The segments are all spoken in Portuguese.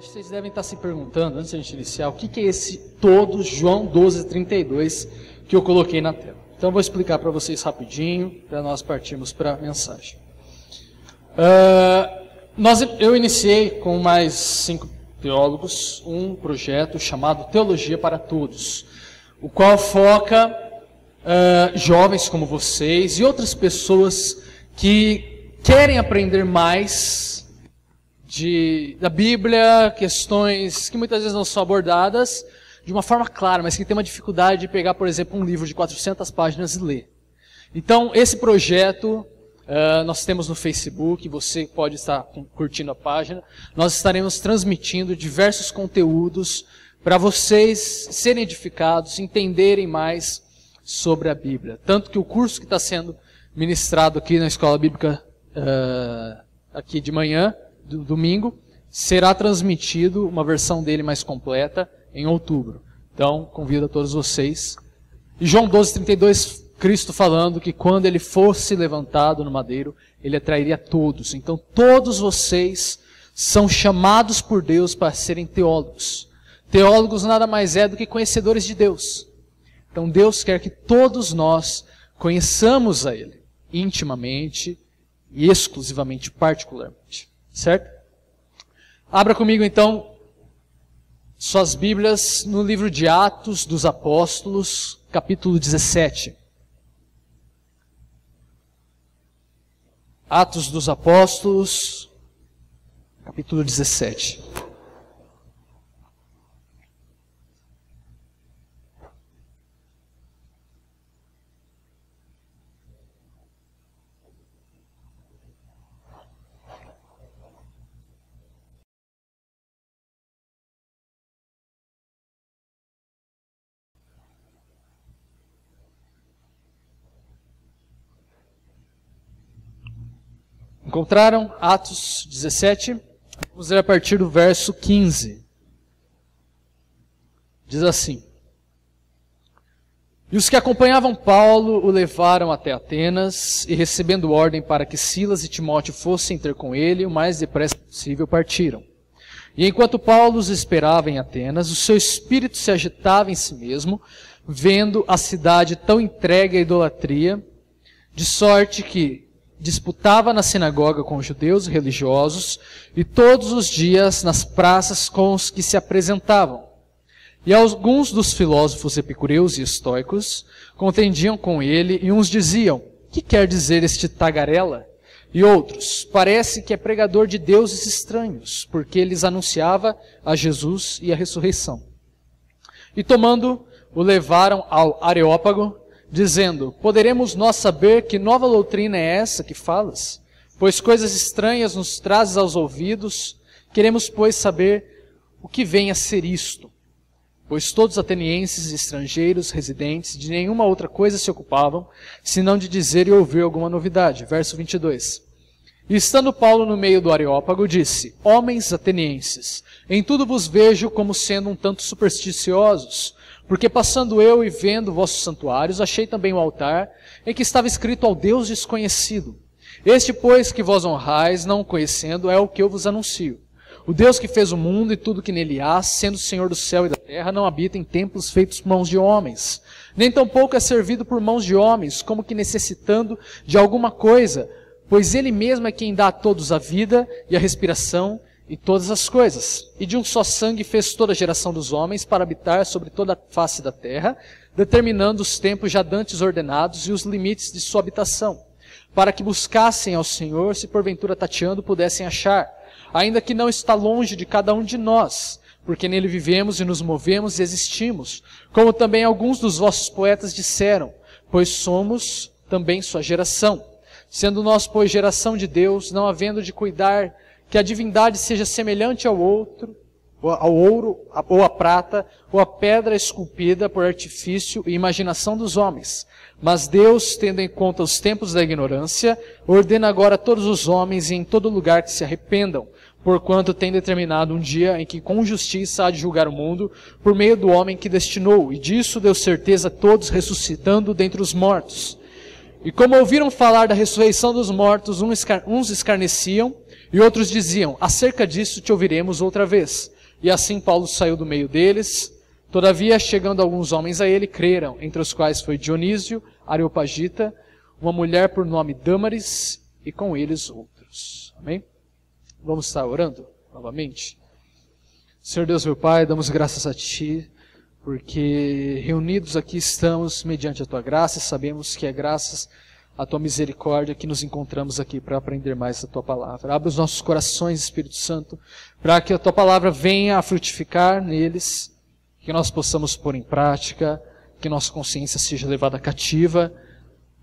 Acho que vocês devem estar se perguntando, antes de a gente iniciar, o que é esse todos, João 12:32, que eu coloquei na tela. Então eu vou explicar para vocês rapidinho, para nós partirmos para a mensagem. Eu iniciei com mais 5 teólogos um projeto chamado Teologia para Todos, o qual foca jovens como vocês e outras pessoas que querem aprender mais da Bíblia, questões que muitas vezes não são abordadas de uma forma clara, mas que tem uma dificuldade de pegar, por exemplo, um livro de 400 páginas e ler. Então, esse projeto nós temos no Facebook, você pode estar curtindo a página, nós estaremos transmitindo diversos conteúdos para vocês serem edificados, entenderem mais sobre a Bíblia. Tanto que o curso que está sendo ministrado aqui na Escola Bíblica, aqui de manhã, do domingo, será transmitido uma versão dele mais completa em outubro. Então, convido a todos vocês. E João 12:32, Cristo falando que quando ele fosse levantado no madeiro, ele atrairia todos. Então, todos vocês são chamados por Deus para serem teólogos. Teólogos nada mais é do que conhecedores de Deus. Então, Deus quer que todos nós conheçamos a Ele intimamente e exclusivamente, particularmente. Certo? Abra comigo então suas Bíblias no livro de Atos dos Apóstolos, capítulo 17. Atos dos Apóstolos, capítulo 17. Encontraram Atos 17? Vamos ler a partir do verso 15. Diz assim: E os que acompanhavam Paulo o levaram até Atenas, e recebendo ordem para que Silas e Timóteo fossem ter com ele, o mais depressa possível partiram. E enquanto Paulo os esperava em Atenas, o seu espírito se agitava em si mesmo, vendo a cidade tão entregue à idolatria, de sorte que disputava na sinagoga com os judeus religiosos e todos os dias nas praças com os que se apresentavam. E alguns dos filósofos epicureus e estoicos contendiam com ele e uns diziam: Que quer dizer este tagarela? E outros: Parece que é pregador de deuses estranhos, porque lhes anunciava a Jesus e a ressurreição. E tomando, o levaram ao Areópago, dizendo: Poderemos nós saber que nova doutrina é essa que falas? Pois coisas estranhas nos trazes aos ouvidos. Queremos, pois, saber o que vem a ser isto. Pois todos atenienses e estrangeiros residentes de nenhuma outra coisa se ocupavam, senão de dizer e ouvir alguma novidade. Verso 22. E estando Paulo no meio do Areópago, disse: Homens atenienses, em tudo vos vejo como sendo um tanto supersticiosos. Porque passando eu e vendo vossos santuários, achei também o altar em que estava escrito ao Deus desconhecido. Este, pois, que vós honrais, não o conhecendo, é o que eu vos anuncio. O Deus que fez o mundo e tudo que nele há, sendo Senhor do céu e da terra, não habita em templos feitos por mãos de homens. Nem tampouco é servido por mãos de homens, como que necessitando de alguma coisa, pois ele mesmo é quem dá a todos a vida e a respiração, e todas as coisas. E de um só sangue fez toda a geração dos homens para habitar sobre toda a face da terra, determinando os tempos já dantes ordenados e os limites de sua habitação, para que buscassem ao Senhor, se porventura tateando pudessem achar, ainda que não está longe de cada um de nós, porque nele vivemos e nos movemos e existimos, como também alguns dos vossos poetas disseram, pois somos também sua geração. Sendo nós, pois, geração de Deus, não havendo de cuidar que a divindade seja semelhante ao ouro, ou à prata, ou à pedra esculpida por artifício e imaginação dos homens. Mas Deus, tendo em conta os tempos da ignorância, ordena agora a todos os homens e em todo lugar que se arrependam, porquanto tem determinado um dia em que com justiça há de julgar o mundo, por meio do homem que destinou, e disso deu certeza a todos, ressuscitando dentre os mortos. E como ouviram falar da ressurreição dos mortos, uns escarneciam, e outros diziam: acerca disso te ouviremos outra vez. E assim Paulo saiu do meio deles. Todavia, chegando alguns homens a ele, creram, entre os quais foi Dionísio, Areopagita, uma mulher por nome Dâmaris, e com eles outros. Amém? Vamos estar orando novamente? Senhor Deus, meu Pai, damos graças a Ti, porque reunidos aqui estamos mediante a Tua graça, e sabemos que é graças à Tua misericórdia que nos encontramos aqui para aprender mais da Tua palavra. Abre os nossos corações, Espírito Santo, para que a Tua palavra venha a frutificar neles, que nós possamos pôr em prática, que nossa consciência seja levada cativa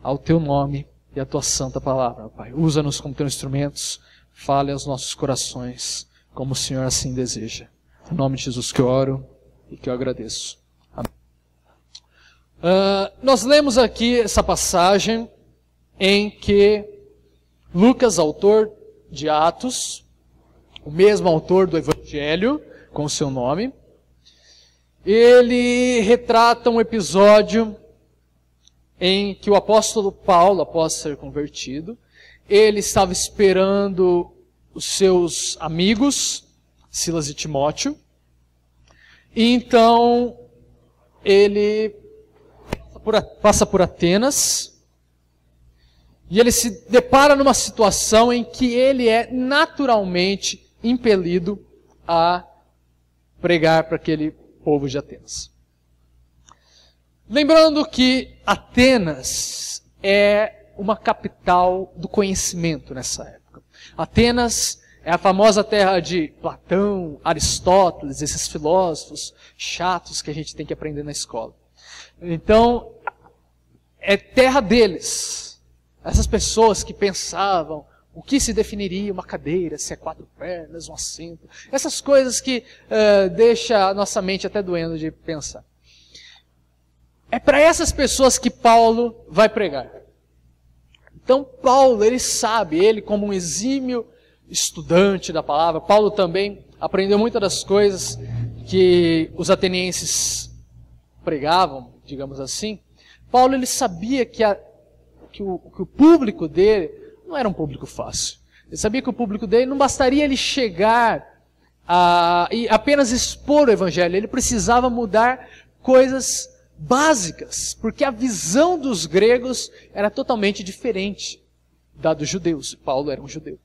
ao Teu nome e à Tua santa palavra, Pai. Usa-nos como Teus instrumentos, fale aos nossos corações, como o Senhor assim deseja. Em nome de Jesus que eu oro e que eu agradeço. Amém. Nós lemos aqui essa passagem em que Lucas, autor de Atos, o mesmo autor do Evangelho, com o seu nome, ele retrata um episódio em que o apóstolo Paulo, após ser convertido, ele estava esperando os seus amigos, Silas e Timóteo, e então ele passa por Atenas, e ele se depara numa situação em que ele é naturalmente impelido a pregar para aquele povo de Atenas. Lembrando que Atenas é uma capital do conhecimento nessa época. Atenas é a famosa terra de Platão, Aristóteles, esses filósofos chatos que a gente tem que aprender na escola. Então, é terra deles. Essas pessoas que pensavam o que se definiria uma cadeira, se é 4 pernas, um assento. Essas coisas que deixam a nossa mente até doendo de pensar. É para essas pessoas que Paulo vai pregar. Então Paulo, ele sabe, ele como um exímio estudante da palavra, Paulo também aprendeu muitas das coisas que os atenienses pregavam, digamos assim. Paulo, ele sabia que o público dele não era um público fácil. Ele sabia que o público dele não bastaria ele chegar e apenas expor o evangelho, ele precisava mudar coisas básicas, porque a visão dos gregos era totalmente diferente da dos judeus. Paulo era um judeu.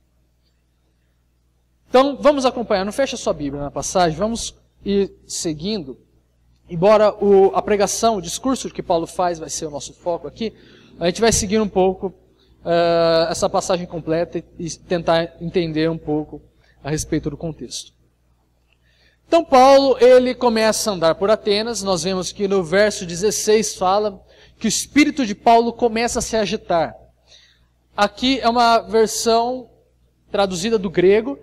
Então, vamos acompanhar. Não fecha sua Bíblia na passagem, vamos ir seguindo. Embora a pregação, o discurso que Paulo faz vai ser o nosso foco aqui, a gente vai seguir um pouco essa passagem completa e tentar entender um pouco a respeito do contexto. Então Paulo, ele começa a andar por Atenas. Nós vemos que no verso 16 fala que o espírito de Paulo começa a se agitar. Aqui é uma versão traduzida do grego.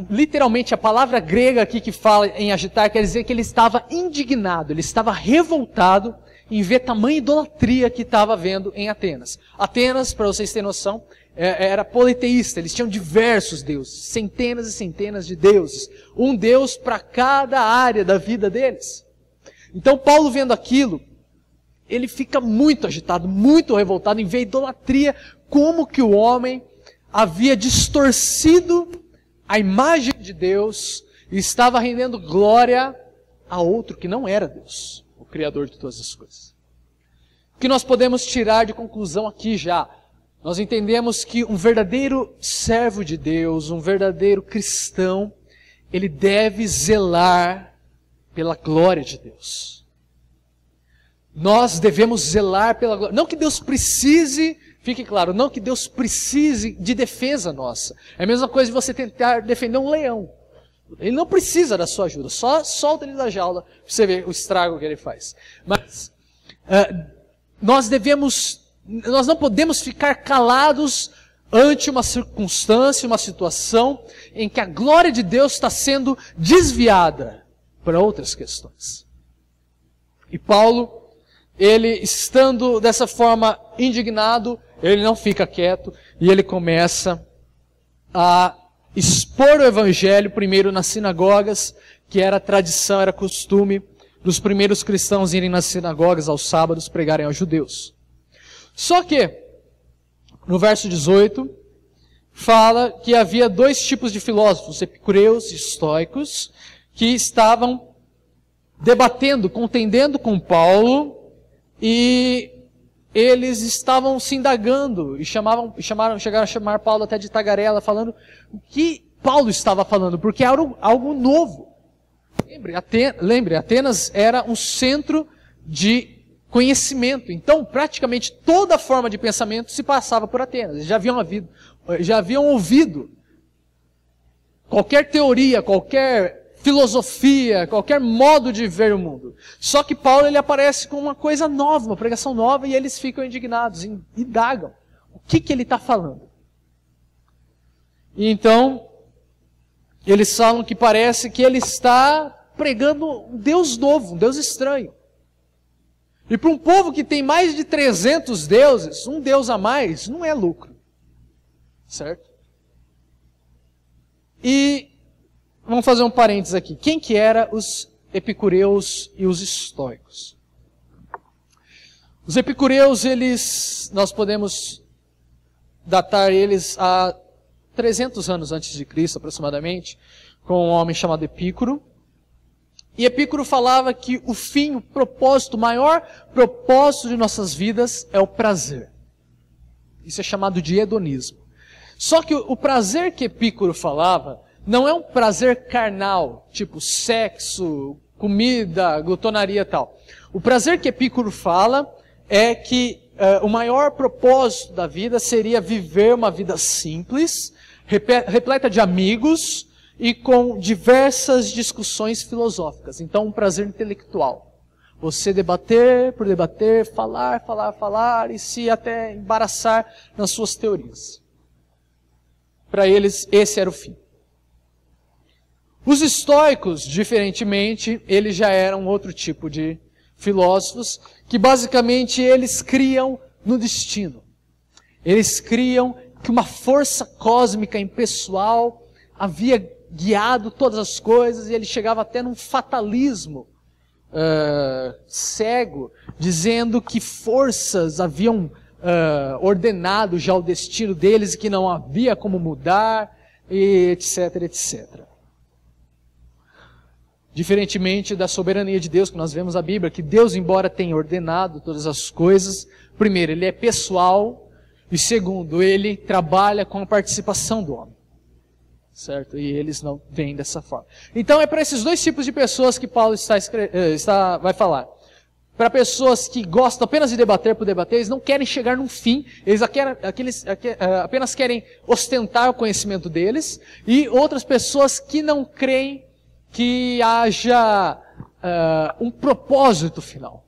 Literalmente a palavra grega aqui que fala em agitar quer dizer que ele estava indignado, ele estava revoltado em ver tamanha idolatria que estava havendo em Atenas. Atenas, para vocês terem noção, era politeísta, eles tinham diversos deuses, centenas e centenas de deuses, um deus para cada área da vida deles. Então Paulo, vendo aquilo, ele fica muito agitado, muito revoltado em ver a idolatria, como que o homem havia distorcido a imagem de Deus e estava rendendo glória a outro que não era Deus, o Criador de todas as coisas. O que nós podemos tirar de conclusão aqui já? Nós entendemos que um verdadeiro servo de Deus, um verdadeiro cristão, ele deve zelar pela glória de Deus. Nós devemos zelar pela glória. Não que Deus precise, fique claro, não que Deus precise de defesa nossa. É a mesma coisa de você tentar defender um leão. Ele não precisa da sua ajuda, só solta ele da jaula para você ver o estrago que ele faz. Mas nós não podemos ficar calados ante uma circunstância, uma situação em que a glória de Deus está sendo desviada para outras questões. E Paulo, ele estando dessa forma indignado, ele não fica quieto e ele começa a expor o evangelho primeiro nas sinagogas, que era tradição, era costume dos primeiros cristãos irem nas sinagogas aos sábados pregarem aos judeus. Só que, no verso 18, fala que havia dois tipos de filósofos, epicureus e estoicos, que estavam debatendo, contendendo com Paulo, e eles estavam se indagando, e chegaram a chamar Paulo até de tagarela, falando o que Paulo estava falando, porque era algo novo. Lembre, Atenas era um centro de conhecimento, então praticamente toda forma de pensamento se passava por Atenas. Eles já haviam ouvido qualquer teoria, qualquer filosofia, qualquer modo de ver o mundo. Só que Paulo ele aparece com uma coisa nova, uma pregação nova, e eles ficam indignados, indagam. O que ele está falando? E então, eles falam que parece que ele está pregando um Deus novo, um Deus estranho. E para um povo que tem mais de 300 deuses, um Deus a mais não é lucro. Certo? E vamos fazer um parênteses aqui. Quem que eram os epicureus e os estoicos? Os epicureus, nós podemos datar eles a 300 anos antes de Cristo, aproximadamente, com um homem chamado Epicuro. E Epicuro falava que o fim, o propósito, o maior propósito de nossas vidas é o prazer. Isso é chamado de hedonismo. Só que o prazer que Epicuro falava não é um prazer carnal, tipo sexo, comida, glutonaria e tal. O prazer que Epicuro fala é que o maior propósito da vida seria viver uma vida simples, repleta de amigos e com diversas discussões filosóficas. Então, um prazer intelectual. Você debater por debater, falar e se até embaraçar nas suas teorias. Para eles, esse era o fim. Os estoicos, diferentemente, eles já eram outro tipo de filósofos, que basicamente eles criam no destino. Eles criam que uma força cósmica impessoal havia guiado todas as coisas, e ele chegava até num fatalismo cego, dizendo que forças haviam ordenado já o destino deles e que não havia como mudar, e etc, etc. Diferentemente da soberania de Deus, que nós vemos na Bíblia, que Deus, embora tenha ordenado todas as coisas, primeiro, Ele é pessoal, e segundo, Ele trabalha com a participação do homem. Certo? E eles não veem dessa forma. Então é para esses dois tipos de pessoas que Paulo vai falar. Para pessoas que gostam apenas de debater por debater, eles não querem chegar num fim, eles apenas querem ostentar o conhecimento deles, e outras pessoas que não creem que haja um propósito final,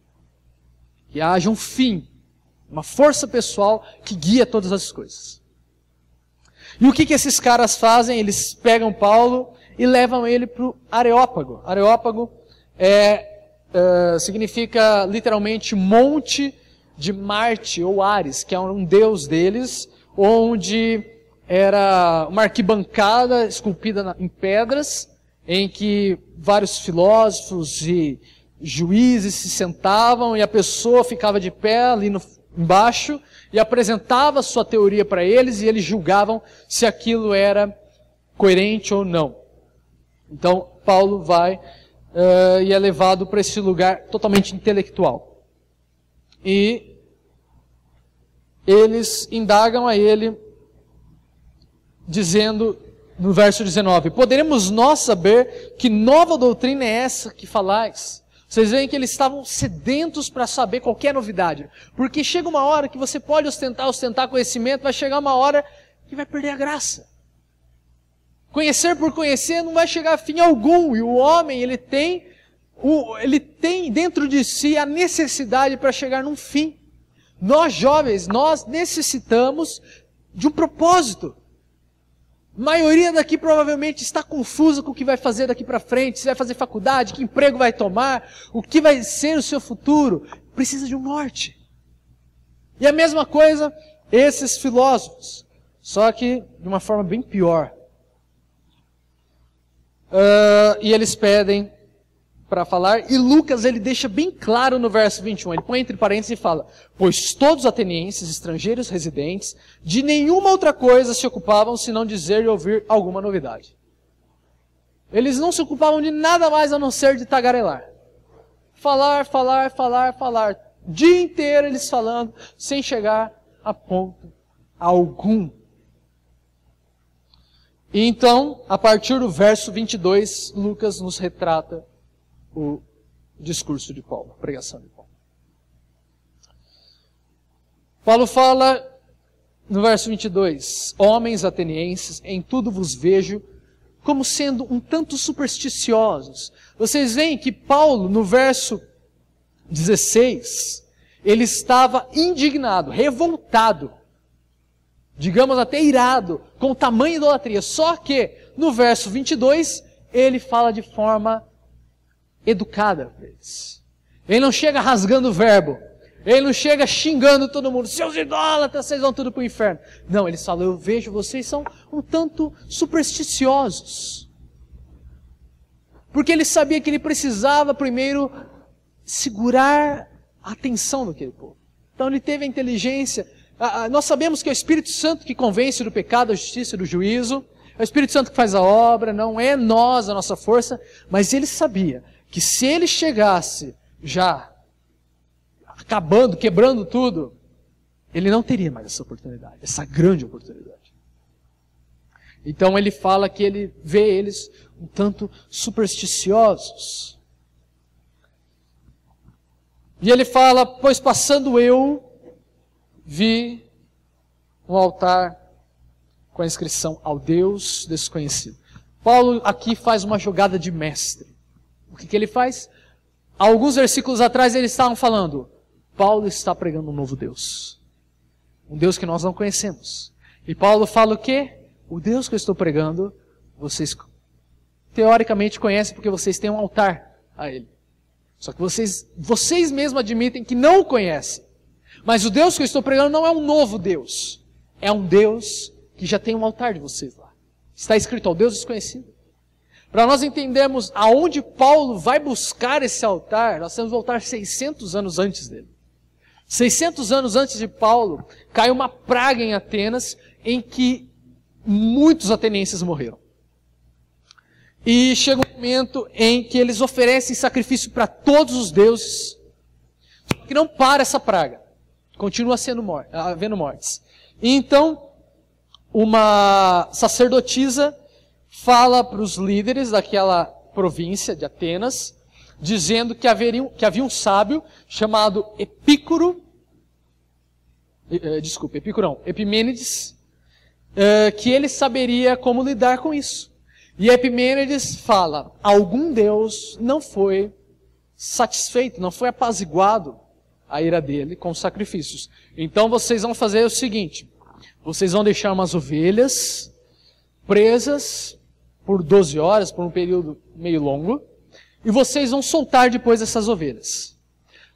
que haja um fim, uma força pessoal que guia todas as coisas. E o que esses caras fazem? Eles pegam Paulo e levam ele para o Areópago. Areópago significa literalmente monte de Marte ou Ares, que é um deus deles, onde era uma arquibancada esculpida em pedras, em que vários filósofos e juízes se sentavam e a pessoa ficava de pé ali embaixo e apresentava sua teoria para eles, e eles julgavam se aquilo era coerente ou não. Então Paulo vai e é levado para esse lugar totalmente intelectual. E eles indagam a ele, dizendo no verso 19: poderemos nós saber que nova doutrina é essa que falais? Vocês veem que eles estavam sedentos para saber qualquer novidade. Porque chega uma hora que você pode ostentar conhecimento, vai chegar uma hora que vai perder a graça. Conhecer por conhecer não vai chegar a fim algum. E o homem, ele tem dentro de si a necessidade para chegar num fim. Nós jovens, nós necessitamos de um propósito. A maioria daqui provavelmente está confusa com o que vai fazer daqui para frente, se vai fazer faculdade, que emprego vai tomar, o que vai ser o seu futuro. Precisa de um norte. E a mesma coisa, esses filósofos, só que de uma forma bem pior. E eles pedem para falar, e Lucas ele deixa bem claro no verso 21, ele põe entre parênteses e fala: pois todos os atenienses, estrangeiros residentes, de nenhuma outra coisa se ocupavam senão dizer e ouvir alguma novidade. Eles não se ocupavam de nada mais a não ser de tagarelar. Falar. O dia inteiro eles falando, sem chegar a ponto algum. E então, a partir do verso 22, Lucas nos retrata o discurso de Paulo, a pregação de Paulo. Paulo fala no verso 22, homens atenienses, em tudo vos vejo como sendo um tanto supersticiosos. Vocês veem que Paulo, no verso 16, ele estava indignado, revoltado, digamos até irado, com o tamanho da idolatria. Só que, no verso 22, ele fala de forma educada para eles. Ele não chega rasgando o verbo. Ele não chega xingando todo mundo. Seus idólatras, vocês vão tudo para o inferno. Não, ele fala: eu vejo vocês são um tanto supersticiosos. Porque ele sabia que ele precisava primeiro segurar a atenção daquele povo. Então ele teve a inteligência. Nós sabemos que é o Espírito Santo que convence do pecado, da justiça e do juízo. É o Espírito Santo que faz a obra, não é nós, a nossa força. Mas ele sabia que se ele chegasse já acabando, quebrando tudo, ele não teria mais essa oportunidade, essa grande oportunidade. Então ele fala que ele vê eles um tanto supersticiosos. E ele fala: pois passando eu, vi um altar com a inscrição ao Deus desconhecido. Paulo aqui faz uma jogada de mestre. O que ele faz? Alguns versículos atrás eles estavam falando: Paulo está pregando um novo Deus. Um Deus que nós não conhecemos. E Paulo fala o quê? O Deus que eu estou pregando, vocês teoricamente conhecem porque vocês têm um altar a Ele. Só que vocês mesmos admitem que não o conhecem. Mas o Deus que eu estou pregando não é um novo Deus. É um Deus que já tem um altar de vocês lá. Está escrito ao Deus desconhecido. Para nós entendermos aonde Paulo vai buscar esse altar, nós temos que voltar 600 anos antes dele. 600 anos antes de Paulo, cai uma praga em Atenas em que muitos atenienses morreram. E chega um momento em que eles oferecem sacrifício para todos os deuses. Só que não para essa praga. Continua havendo mortes. E então, uma sacerdotisa fala para os líderes daquela província de Atenas, dizendo que havia um sábio chamado Epimênides, que ele saberia como lidar com isso. E Epimênides fala: algum Deus não foi satisfeito, não foi apaziguado a ira dele com os sacrifícios. Então vocês vão fazer o seguinte: vocês vão deixar umas ovelhas presas por 12 horas, por um período meio longo, e vocês vão soltar depois essas ovelhas.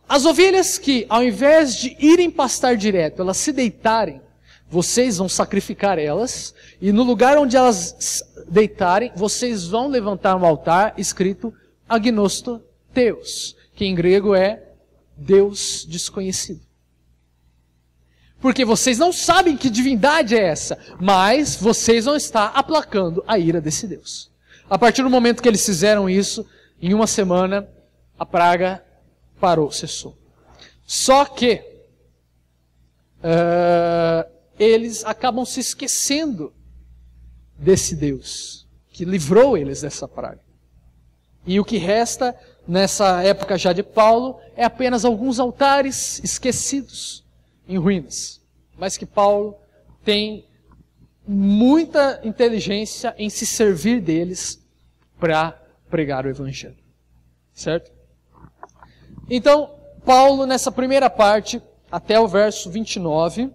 As ovelhas que, ao invés de irem pastar direto, elas se deitarem, vocês vão sacrificar elas, e no lugar onde elas deitarem, vocês vão levantar um altar escrito Agnosto Theos, que em grego é Deus desconhecido. Porque vocês não sabem que divindade é essa, mas vocês vão estar aplacando a ira desse Deus. A partir do momento que eles fizeram isso, em uma semana, a praga parou, cessou. Só que eles acabam se esquecendo desse Deus, que livrou eles dessa praga. E o que resta, nessa época já de Paulo, é apenas alguns altares esquecidos, em ruínas. Mas que Paulo tem muita inteligência em se servir deles para pregar o Evangelho. Certo? Então, Paulo, nessa primeira parte, até o verso 29,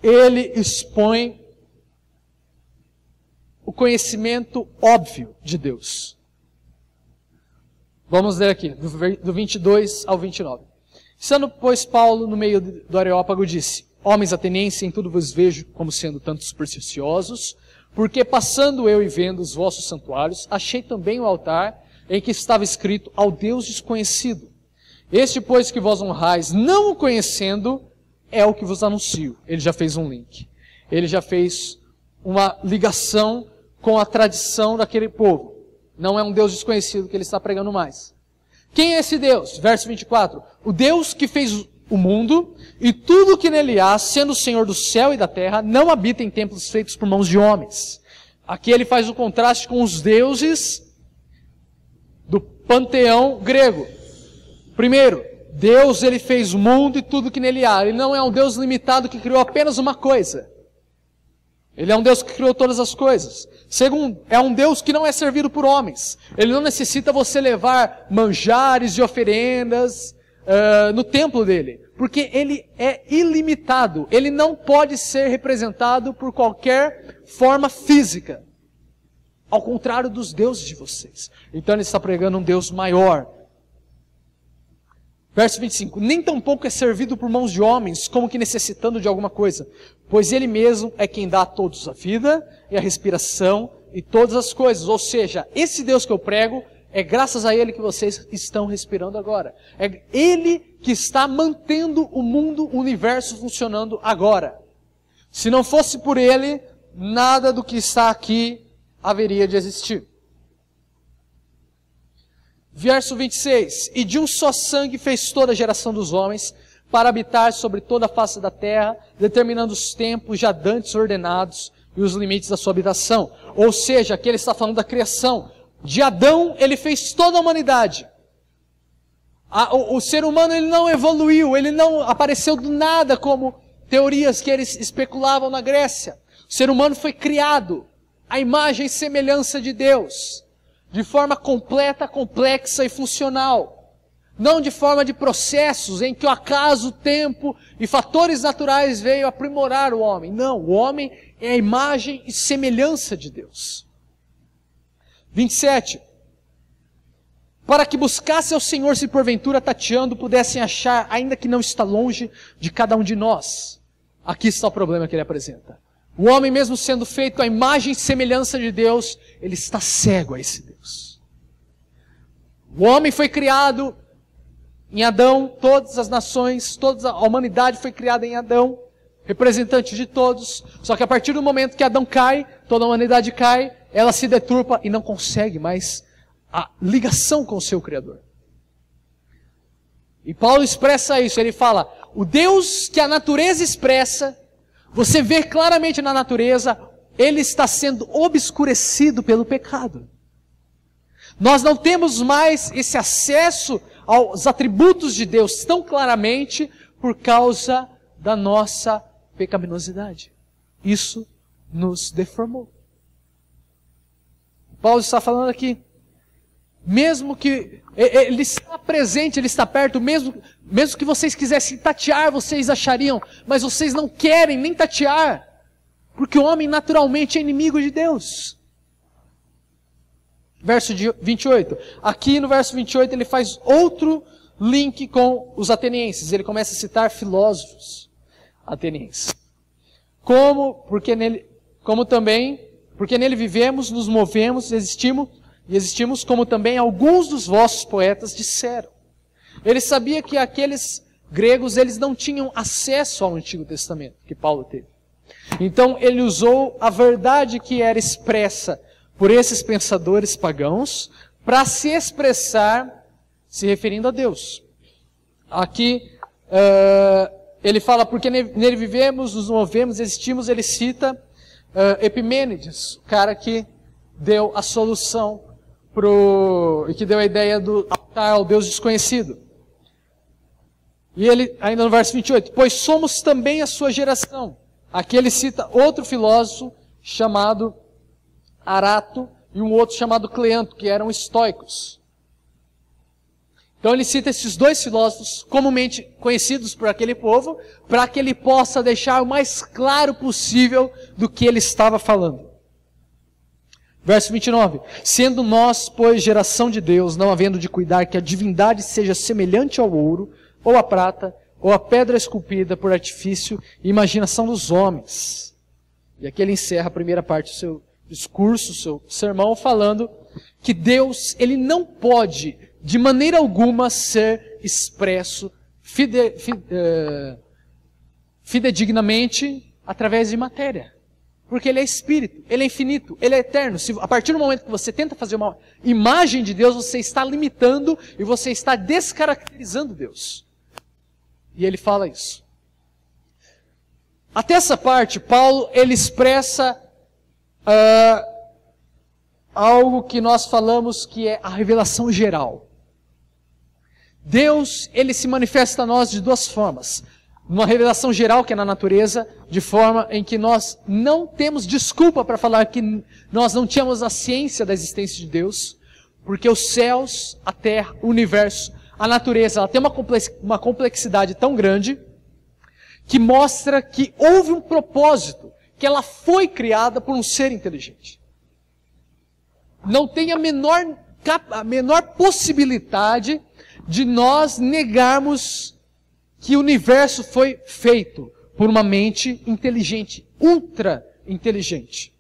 ele expõe o conhecimento óbvio de Deus. Vamos ler aqui, do 22 ao 29. Estando, pois, Paulo no meio do Areópago, disse: homens atenienses, em tudo vos vejo como sendo tanto supersticiosos, porque passando eu e vendo os vossos santuários, achei também o altar em que estava escrito: ao Deus desconhecido. Este, pois, que vós honrais, não o conhecendo, é o que vos anuncio. Ele já fez um link. Ele já fez uma ligação com a tradição daquele povo. Não é um Deus desconhecido que ele está pregando mais. Quem é esse Deus? Verso 24. O Deus que fez o mundo e tudo o que nele há, sendo o Senhor do céu e da terra, não habita em templos feitos por mãos de homens. Aqui ele faz o contraste com os deuses do panteão grego. Primeiro, Deus ele fez o mundo e tudo que nele há. Ele não é um Deus limitado que criou apenas uma coisa. Ele é um Deus que criou todas as coisas. Segundo, é um Deus que não é servido por homens. Ele não necessita você levar manjares e oferendas no templo dele. Porque ele é ilimitado. Ele não pode ser representado por qualquer forma física. Ao contrário dos deuses de vocês. Então ele está pregando um Deus maior. Verso 25. Nem tampouco é servido por mãos de homens, como que necessitando de alguma coisa. Pois ele mesmo é quem dá a todos a vida e a respiração e todas as coisas. Ou seja, esse Deus que eu prego, é graças a ele que vocês estão respirando agora. É ele que está mantendo o mundo, o universo funcionando agora. Se não fosse por ele, nada do que está aqui haveria de existir. Verso 26. E de um só sangue fez toda a geração dos homens, para habitar sobre toda a face da terra, determinando os tempos já dantes ordenados e os limites da sua habitação. Ou seja, aqui ele está falando da criação. De Adão, ele fez toda a humanidade. O ser humano ele não evoluiu, ele não apareceu do nada como teorias que eles especulavam na Grécia. O ser humano foi criado à imagem e semelhança de Deus, de forma completa, complexa e funcional. Não de forma de processos em que o acaso, o tempo e fatores naturais veio aprimorar o homem. Não, o homem é a imagem e semelhança de Deus. 27. Para que buscasse ao Senhor, se porventura tateando, pudessem achar, ainda que não está longe de cada um de nós. Aqui está o problema que ele apresenta. O homem, mesmo sendo feito à imagem e semelhança de Deus, ele está cego a esse Deus. O homem foi criado em Adão, todas as nações, toda a humanidade foi criada em Adão, representante de todos. Só que a partir do momento que Adão cai, toda a humanidade cai, ela se deturpa e não consegue mais a ligação com o seu Criador. E Paulo expressa isso, ele fala, o Deus que a natureza expressa, você vê claramente na natureza, ele está sendo obscurecido pelo pecado. Nós não temos mais esse acesso aos atributos de Deus tão claramente por causa da nossa pecaminosidade. Isso nos deformou. Paulo está falando aqui, mesmo que ele está presente, ele está perto, mesmo que vocês quisessem tatear, vocês achariam, mas vocês não querem nem tatear, porque o homem naturalmente é inimigo de Deus. Verso 28. Aqui no verso 28 ele faz outro link com os atenienses. Ele começa a citar filósofos atenienses. Porque nele vivemos, nos movemos, existimos, como também alguns dos vossos poetas disseram. Ele sabia que aqueles gregos, eles não tinham acesso ao Antigo Testamento, que Paulo teve. Então ele usou a verdade que era expressa por esses pensadores pagãos, para se expressar, se referindo a Deus. Aqui, ele fala, porque nele vivemos, nos movemos, existimos, ele cita Epimênides, o cara que deu a solução e que deu a ideia do altar ao Deus desconhecido. E ele, ainda no verso 28, pois somos também a sua geração. Aqui ele cita outro filósofo chamado Arato e um outro chamado Cleanto, que eram estoicos. Então ele cita esses dois filósofos comumente conhecidos por aquele povo, para que ele possa deixar o mais claro possível do que ele estava falando. Verso 29. Sendo nós, pois, geração de Deus, não havendo de cuidar que a divindade seja semelhante ao ouro, ou à prata, ou à pedra esculpida por artifício e imaginação dos homens. E aqui ele encerra a primeira parte do seu discurso, seu sermão, falando que Deus, ele não pode, de maneira alguma, ser expresso fidedignamente através de matéria. Porque ele é espírito, ele é infinito, ele é eterno. A partir do momento que você tenta fazer uma imagem de Deus, você está limitando e você está descaracterizando Deus. E ele fala isso. Até essa parte, Paulo, ele expressa algo que nós falamos que é a revelação geral. Deus, ele se manifesta a nós de duas formas. Uma revelação geral, que é na natureza, de forma em que nós não temos desculpa para falar que nós não tínhamos a ciência da existência de Deus, porque os céus, a terra, o universo, a natureza, ela tem uma complexidade tão grande, que mostra que houve um propósito, que ela foi criada por um ser inteligente. Não tem a menor possibilidade de nós negarmos que o universo foi feito por uma mente inteligente, ultra inteligente.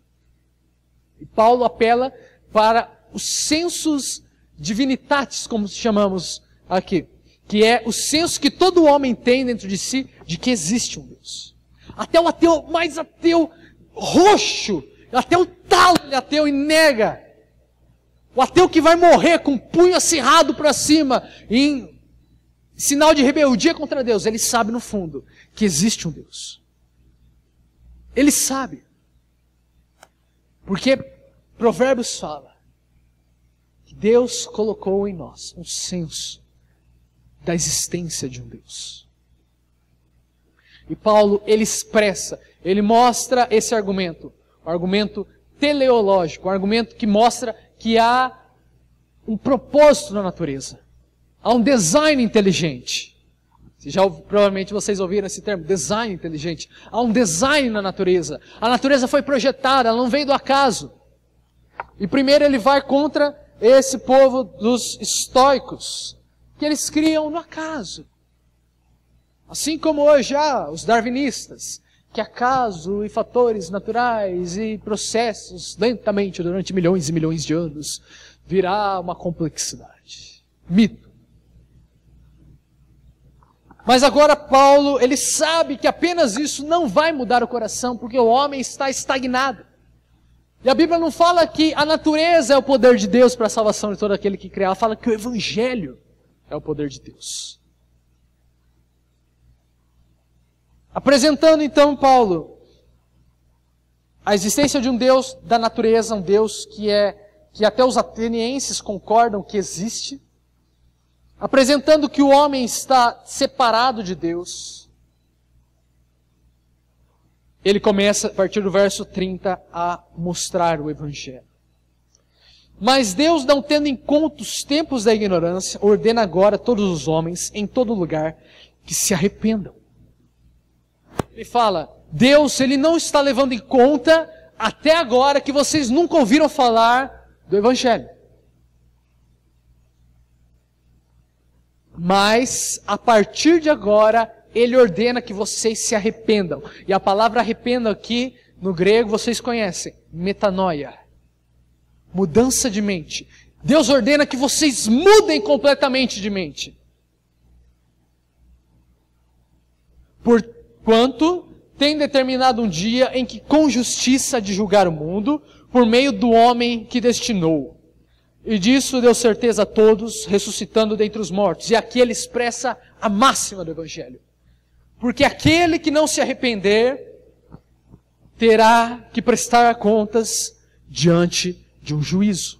E Paulo apela para os sensus divinitatis, como chamamos aqui, que é o senso que todo homem tem dentro de si de que existe um Deus. Até o ateu, mais ateu roxo, até o talo ele é ateu e nega. O ateu que vai morrer com o punho acirrado para cima, em sinal de rebeldia contra Deus, ele sabe no fundo que existe um Deus. Ele sabe. Porque Provérbios fala que Deus colocou em nós um senso da existência de um Deus. E Paulo, ele expressa, ele mostra esse argumento, o argumento teleológico, um argumento que mostra que há um propósito na natureza. Há um design inteligente. Provavelmente vocês ouviram esse termo, design inteligente. Há um design na natureza. A natureza foi projetada, ela não veio do acaso. E primeiro ele vai contra esse povo dos estoicos, que eles criam no acaso. Assim como hoje há os darwinistas, que acaso e fatores naturais e processos lentamente durante milhões e milhões de anos virá uma complexidade. Mito. Mas agora Paulo, ele sabe que apenas isso não vai mudar o coração, porque o homem está estagnado. E a Bíblia não fala que a natureza é o poder de Deus para a salvação de todo aquele que crê. Ela fala que o Evangelho é o poder de Deus. Apresentando então Paulo a existência de um Deus da natureza, um Deus que até os atenienses concordam que existe. Apresentando que o homem está separado de Deus. Ele começa, a partir do verso 30, a mostrar o Evangelho. Mas Deus, não tendo em conta os tempos da ignorância, ordena agora a todos os homens, em todo lugar, que se arrependam. Ele fala, Deus, Ele não está levando em conta, até agora, que vocês nunca ouviram falar do Evangelho. Mas, a partir de agora, Ele ordena que vocês se arrependam. E a palavra arrependam aqui, no grego, vocês conhecem. Metanoia. Mudança de mente. Deus ordena que vocês mudem completamente de mente. Porquanto tem determinado um dia em que com justiça há de julgar o mundo, por meio do homem que destinou. E disso deu certeza a todos, ressuscitando dentre os mortos. E aqui ele expressa a máxima do Evangelho. Porque aquele que não se arrepender, terá que prestar contas diante de um juízo.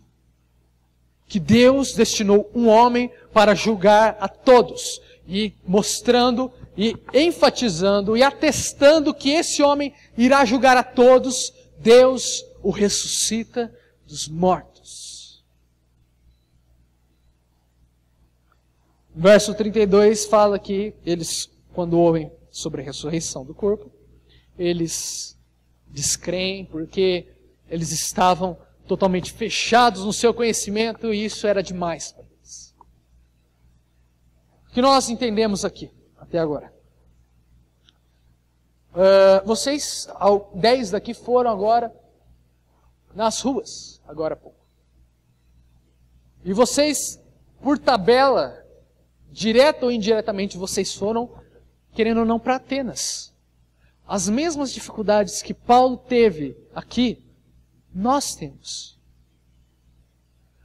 Que Deus destinou um homem para julgar a todos. E mostrando, e enfatizando, e atestando que esse homem irá julgar a todos, Deus o ressuscita dos mortos. Verso 32 fala que eles, quando ouvem sobre a ressurreição do corpo, eles descreem porque eles estavam totalmente fechados no seu conhecimento e isso era demais para eles. O que nós entendemos aqui, até agora? Vocês, 10 daqui foram agora nas ruas, agora há pouco. E vocês, por tabela, direta ou indiretamente, vocês foram, querendo ou não, para Atenas. As mesmas dificuldades que Paulo teve aqui, nós temos.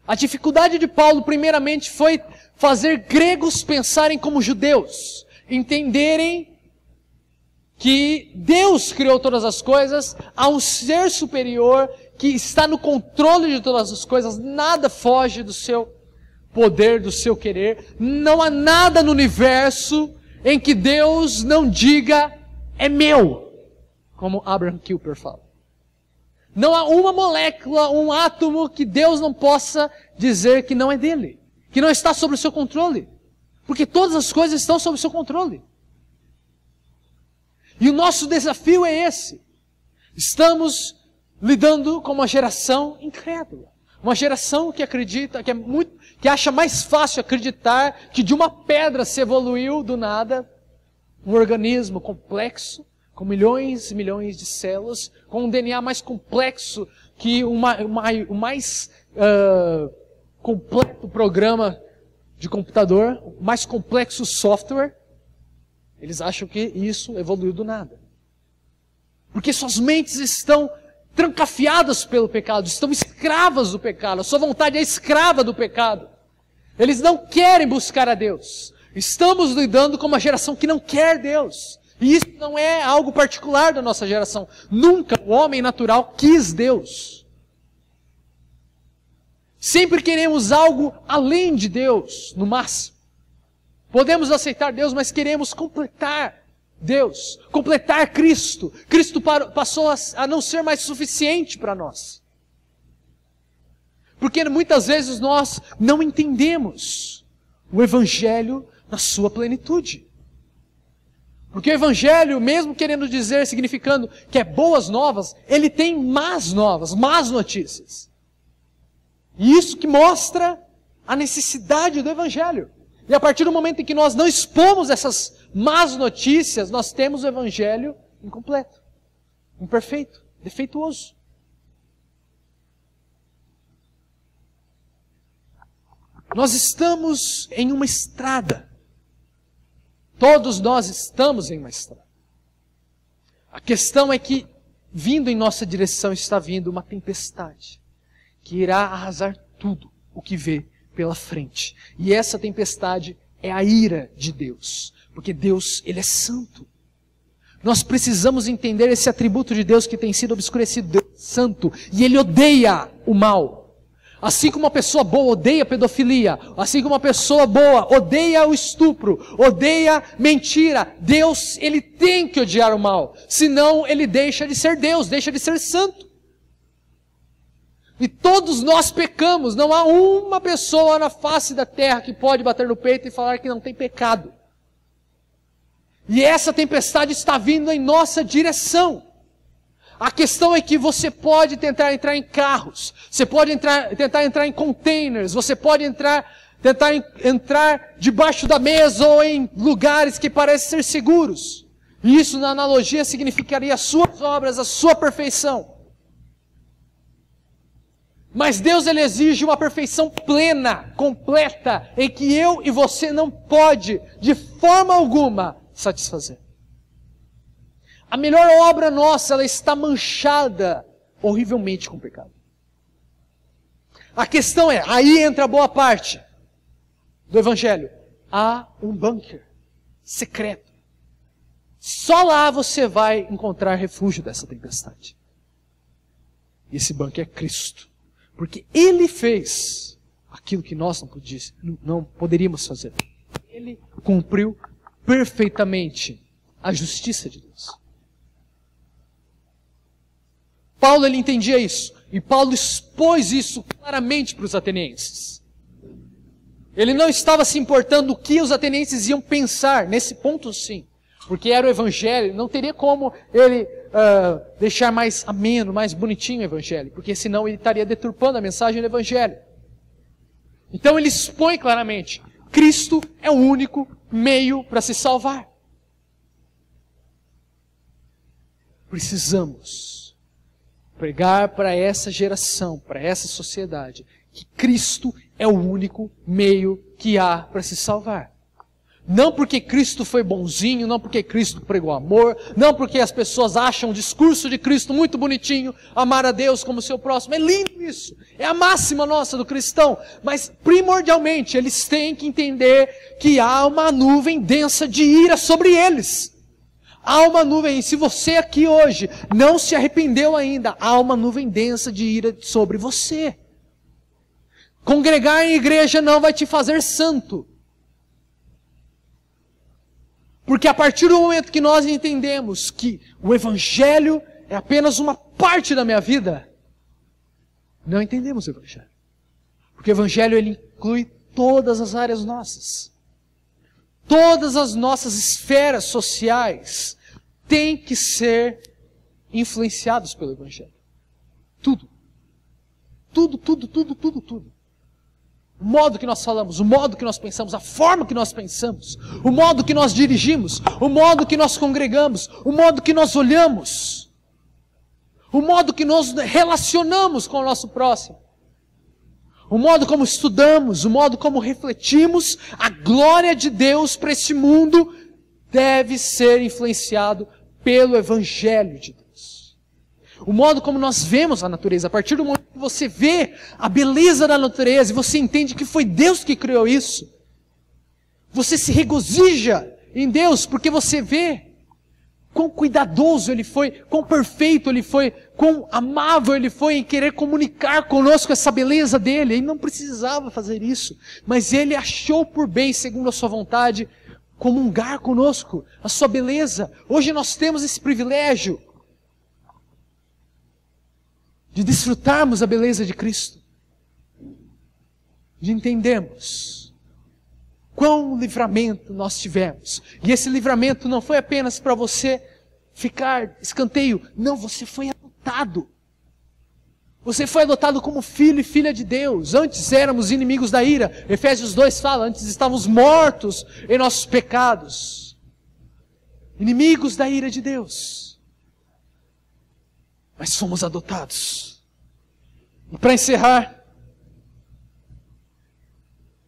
A dificuldade de Paulo, primeiramente, foi fazer gregos pensarem como judeus, entenderem que Deus criou todas as coisas, há um ser superior que está no controle de todas as coisas, nada foge do seu poder, do seu querer, não há nada no universo em que Deus não diga, é meu, como Abraham Kuyper fala. Não há uma molécula, um átomo que Deus não possa dizer que não é dele, que não está sob o seu controle, porque todas as coisas estão sob o seu controle. E o nosso desafio é esse. Estamos lidando com uma geração incrédula. Uma geração que acredita, que acha mais fácil acreditar que de uma pedra se evoluiu do nada um organismo complexo, com milhões e milhões de células, com um DNA mais complexo que o mais completo programa de computador, o mais complexo software. Eles acham que isso evoluiu do nada. Porque suas mentes estão trancafiadas pelo pecado, estão escravas do pecado, a sua vontade é escrava do pecado. Eles não querem buscar a Deus. Estamos lidando com uma geração que não quer Deus. E isso não é algo particular da nossa geração. Nunca o homem natural quis Deus. Sempre queremos algo além de Deus, no máximo. Podemos aceitar Deus, mas queremos completar Deus, completar Cristo. Cristo passou a não ser mais suficiente para nós. Porque muitas vezes nós não entendemos o Evangelho na sua plenitude. Porque o Evangelho, mesmo querendo dizer, significando que é boas novas, ele tem más novas, más notícias. E isso que mostra a necessidade do Evangelho. E a partir do momento em que nós não expomos essas más notícias, nós temos o Evangelho incompleto, imperfeito, defeituoso. Nós estamos em uma estrada. Todos nós estamos em uma estrada. A questão é que, vindo em nossa direção, está vindo uma tempestade, que irá arrasar tudo o que vê pela frente. E essa tempestade é a ira de Deus. Porque Deus, Ele é santo. Nós precisamos entender esse atributo de Deus que tem sido obscurecido. Deus é santo. E Ele odeia o mal. Assim como uma pessoa boa odeia a pedofilia. Assim como uma pessoa boa odeia o estupro. Odeia mentira. Deus, Ele tem que odiar o mal. Senão Ele deixa de ser Deus. Deixa de ser santo. E todos nós pecamos. Não há uma pessoa na face da terra que pode bater no peito e falar que não tem pecado. E essa tempestade está vindo em nossa direção. A questão é que você pode tentar entrar em carros. Você pode tentar entrar em containers. Você pode tentar entrar debaixo da mesa ou em lugares que parecem ser seguros. E isso, na analogia, significaria as suas obras, a sua perfeição. Mas Deus, Ele exige uma perfeição plena, completa, em que eu e você não pode, de forma alguma, satisfazer. A melhor obra nossa, ela está manchada horrivelmente com o pecado. A questão é, aí entra a boa parte do Evangelho. Há um bunker secreto. Só lá você vai encontrar refúgio dessa tempestade. E esse bunker é Cristo. Porque Ele fez aquilo que nós não poderíamos fazer. Ele cumpriu perfeitamente a justiça de Deus. Paulo, ele entendia isso. E Paulo expôs isso claramente para os atenienses. Ele não estava se importando o que os atenienses iam pensar. Nesse ponto, sim. Porque era o Evangelho. Não teria como ele deixar mais ameno, mais bonitinho o Evangelho. Porque senão ele estaria deturpando a mensagem do Evangelho. Então ele expõe claramente. Cristo é o único meio para se salvar. Precisamos pregar para essa geração, para essa sociedade, que Cristo é o único meio que há para se salvar. Não porque Cristo foi bonzinho, não porque Cristo pregou amor, não porque as pessoas acham o discurso de Cristo muito bonitinho, amar a Deus como seu próximo. É lindo isso, é a máxima nossa do cristão. Mas primordialmente eles têm que entender que há uma nuvem densa de ira sobre eles. Há uma nuvem, e se você aqui hoje não se arrependeu ainda, há uma nuvem densa de ira sobre você. Congregar em igreja não vai te fazer santo. Porque a partir do momento que nós entendemos que o Evangelho é apenas uma parte da minha vida, não entendemos o Evangelho. Porque o Evangelho ele inclui todas as áreas nossas. Todas as nossas esferas sociais têm que ser influenciadas pelo Evangelho. Tudo. Tudo, tudo, tudo, tudo, tudo. O modo que nós falamos, o modo que nós pensamos, a forma que nós pensamos, o modo que nós dirigimos, o modo que nós congregamos, o modo que nós olhamos, o modo que nós relacionamos com o nosso próximo, o modo como estudamos, o modo como refletimos a glória de Deus para este mundo deve ser influenciado pelo Evangelho de Deus. O modo como nós vemos a natureza, a partir do momento que você vê a beleza da natureza e você entende que foi Deus que criou isso, você se regozija em Deus porque você vê quão cuidadoso Ele foi, quão perfeito Ele foi, quão amável Ele foi em querer comunicar conosco essa beleza dEle. Ele não precisava fazer isso, mas Ele achou por bem, segundo a sua vontade, comungar conosco a sua beleza. Hoje nós temos esse privilégio de desfrutarmos a beleza de Cristo, de entendermos quão livramento nós tivemos. E esse livramento não foi apenas para você ficar escanteio, não, você foi adotado. Você foi adotado como filho e filha de Deus. Antes éramos inimigos da ira. Efésios 2 fala, antes estávamos mortos em nossos pecados. Inimigos da ira de Deus. Mas fomos adotados. E para encerrar,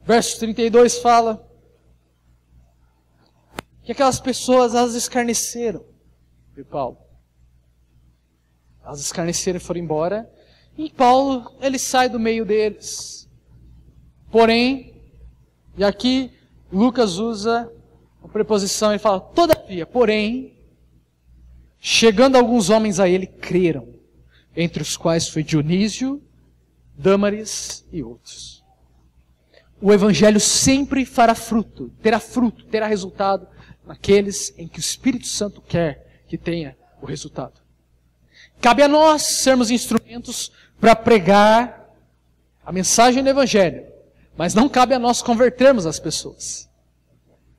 verso 32 fala que aquelas pessoas, elas escarneceram de Paulo. Elas escarneceram e foram embora. E Paulo, ele sai do meio deles. Porém, e aqui Lucas usa a preposição e fala, todavia, porém, chegando alguns homens a ele, creram, entre os quais foi Dionísio, Dâmaris e outros. O Evangelho sempre fará fruto, terá resultado naqueles em que o Espírito Santo quer que tenha o resultado. Cabe a nós sermos instrumentos para pregar a mensagem do Evangelho, mas não cabe a nós convertermos as pessoas.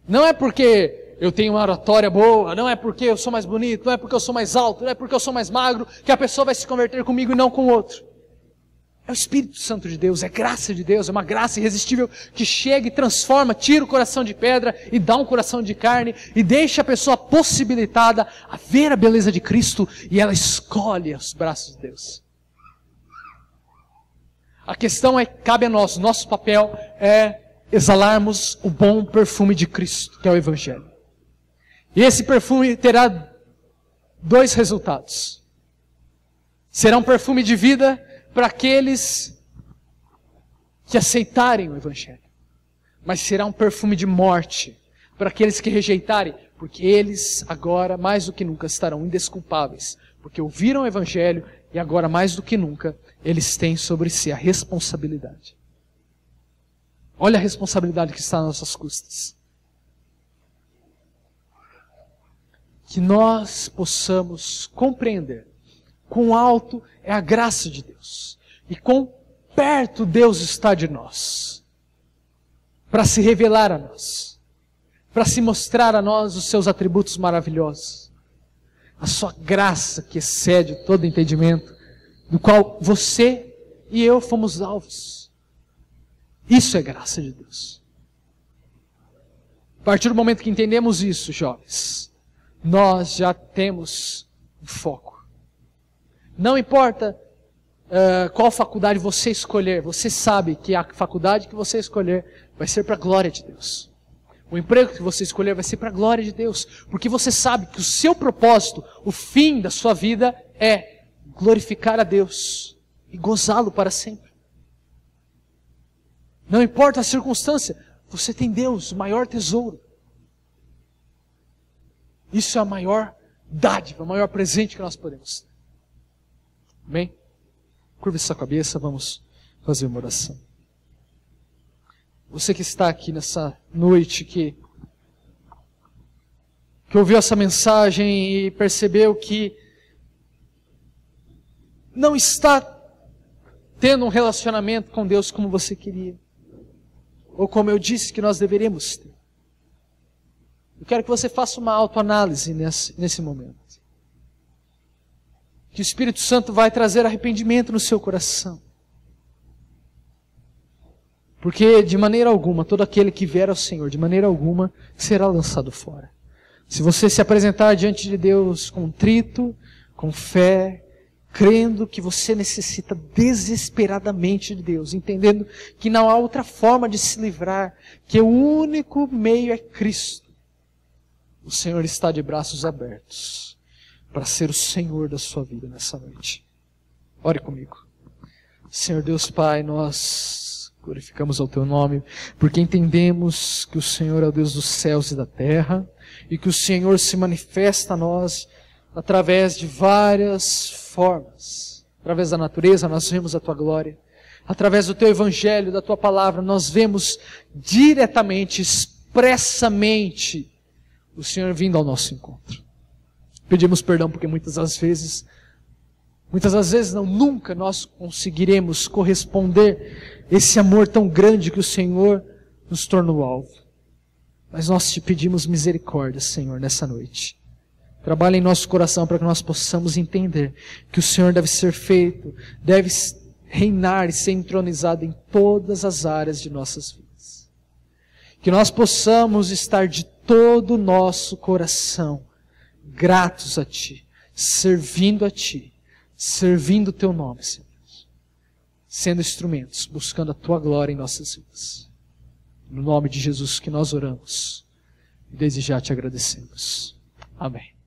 Não é porque eu tenho uma oratória boa, não é porque eu sou mais bonito, não é porque eu sou mais alto, não é porque eu sou mais magro, que a pessoa vai se converter comigo e não com o outro. É o Espírito Santo de Deus, é graça de Deus, é uma graça irresistível que chega e transforma, tira o coração de pedra e dá um coração de carne e deixa a pessoa possibilitada a ver a beleza de Cristo e ela escolhe os braços de Deus. A questão é, cabe a nós, nosso papel é exalarmos o bom perfume de Cristo, que é o Evangelho. E esse perfume terá dois resultados. Será um perfume de vida para aqueles que aceitarem o Evangelho. Mas será um perfume de morte para aqueles que rejeitarem, porque eles agora, mais do que nunca, estarão indesculpáveis, porque ouviram o Evangelho e agora, mais do que nunca, eles têm sobre si a responsabilidade. Olha a responsabilidade que está nas nossas custas. Que nós possamos compreender quão alto é a graça de Deus e quão perto Deus está de nós para se revelar a nós, para se mostrar a nós os seus atributos maravilhosos, a sua graça que excede todo entendimento, do qual você e eu fomos alvos. Isso é graça de Deus. A partir do momento que entendemos isso, jovens, nós já temos um foco. Não importa qual faculdade você escolher, você sabe que a faculdade que você escolher vai ser para a glória de Deus. O emprego que você escolher vai ser para a glória de Deus. Porque você sabe que o seu propósito, o fim da sua vida é glorificar a Deus e gozá-lo para sempre. Não importa a circunstância, você tem Deus, o maior tesouro. Isso é a maior dádiva, o maior presente que nós podemos ter. Amém? Curva essa cabeça, vamos fazer uma oração. Você que está aqui nessa noite, que ouviu essa mensagem e percebeu que não está tendo um relacionamento com Deus como você queria, ou como eu disse que nós deveríamos ter. Eu quero que você faça uma autoanálise nesse momento. Que o Espírito Santo vai trazer arrependimento no seu coração. Porque de maneira alguma, todo aquele que vier ao Senhor, de maneira alguma, será lançado fora. Se você se apresentar diante de Deus contrito, com fé, crendo que você necessita desesperadamente de Deus, entendendo que não há outra forma de se livrar, que o único meio é Cristo, o Senhor está de braços abertos para ser o Senhor da sua vida nessa noite. Ore comigo. Senhor Deus Pai, nós glorificamos ao Teu nome, porque entendemos que o Senhor é o Deus dos céus e da terra, e que o Senhor se manifesta a nós através de várias formas. Através da natureza nós vemos a Tua glória. Através do Teu Evangelho, da Tua Palavra, nós vemos diretamente, expressamente, o Senhor vindo ao nosso encontro. Pedimos perdão porque muitas das vezes não, nunca nós conseguiremos corresponder esse amor tão grande que o Senhor nos tornou alvo. Mas nós te pedimos misericórdia, Senhor, nessa noite. Trabalha em nosso coração para que nós possamos entender que o Senhor deve ser feito, deve reinar e ser entronizado em todas as áreas de nossas vidas. Que nós possamos estar de todo o nosso coração gratos a Ti, servindo o Teu nome, Senhor, sendo instrumentos, buscando a Tua glória em nossas vidas. No nome de Jesus que nós oramos e desde já Te agradecemos. Amém.